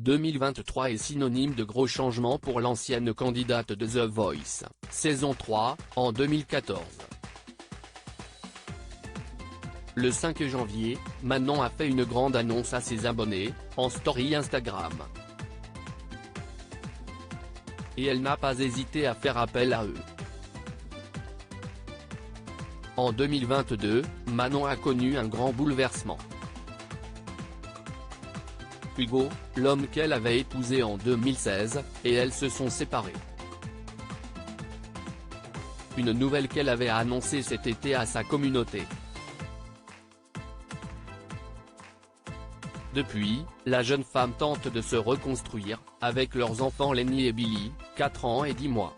2023 est synonyme de gros changements pour l'ancienne candidate de The Voice, saison 3, en 2014. Le 5 janvier, Manon a fait une grande annonce à ses abonnés, en story Instagram. Et elle n'a pas hésité à faire appel à eux. En 2022, Manon a connu un grand bouleversement. Hugo, l'homme qu'elle avait épousé en 2016, et elle se sont séparés. Une nouvelle qu'elle avait annoncée cet été à sa communauté. Depuis, la jeune femme tente de se reconstruire, avec leurs enfants Lenny et Billy, 4 ans et 10 mois.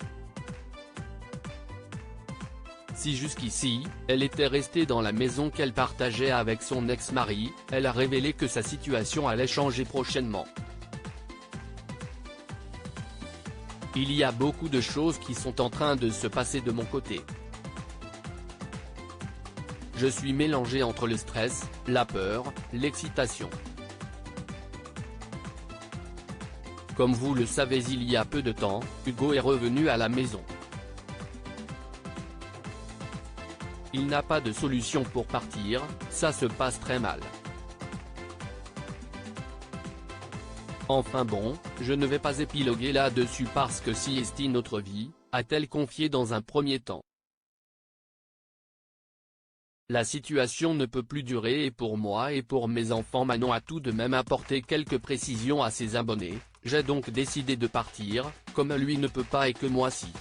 Si jusqu'ici, elle était restée dans la maison qu'elle partageait avec son ex-mari, elle a révélé que sa situation allait changer prochainement. Il y a beaucoup de choses qui sont en train de se passer de mon côté. Je suis mélangée entre le stress, la peur, l'excitation. Comme vous le savez, il y a peu de temps, Hugo est revenu à la maison. Il n'a pas de solution pour partir, ça se passe très mal. Enfin bon, je ne vais pas épiloguer là-dessus parce que si est notre vie, a-t-elle confié dans un premier temps. La situation ne peut plus durer et pour moi et pour mes enfants. Manon a tout de même apporté quelques précisions à ses abonnés, j'ai donc décidé de partir, comme lui ne peut pas et que moi si.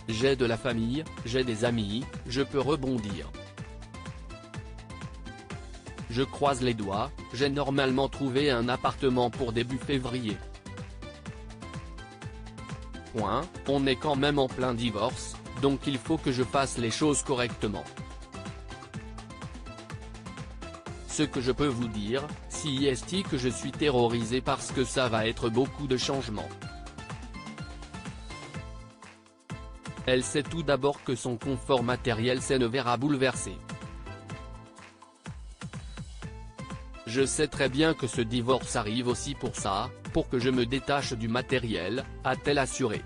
J'ai de la famille, j'ai des amis, je peux rebondir. Je croise les doigts, j'ai normalement trouvé un appartement pour début février. On est quand même en plein divorce, donc il faut que je fasse les choses correctement. Ce que je peux vous dire, si est que je suis terrorisé parce que ça va être beaucoup de changements. Elle sait tout d'abord que son confort matériel se verra bouleversé. Je sais très bien que ce divorce arrive aussi pour ça, pour que je me détache du matériel, a-t-elle assuré.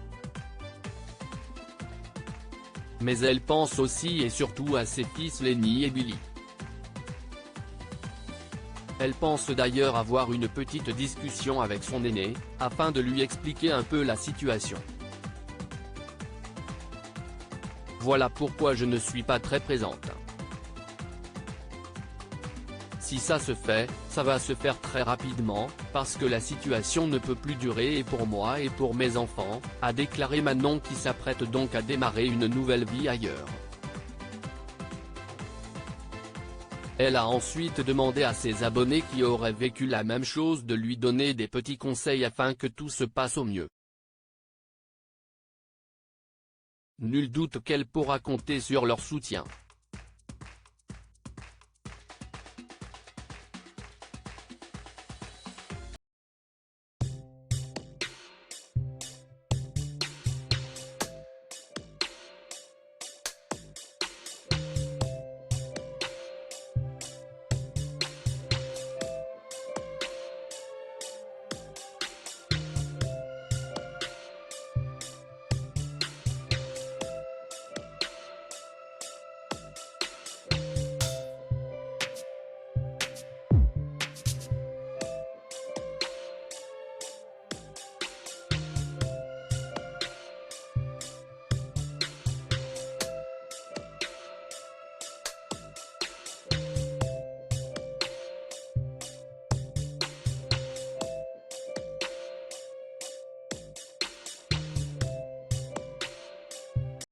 Mais elle pense aussi et surtout à ses fils Lenny et Billy. Elle pense d'ailleurs avoir une petite discussion avec son aîné, afin de lui expliquer un peu la situation. Voilà pourquoi je ne suis pas très présente. Si ça se fait, ça va se faire très rapidement, parce que la situation ne peut plus durer et pour moi et pour mes enfants, a déclaré Manon qui s'apprête donc à démarrer une nouvelle vie ailleurs. Elle a ensuite demandé à ses abonnés qui auraient vécu la même chose de lui donner des petits conseils afin que tout se passe au mieux. Nul doute qu'elle pourra compter sur leur soutien.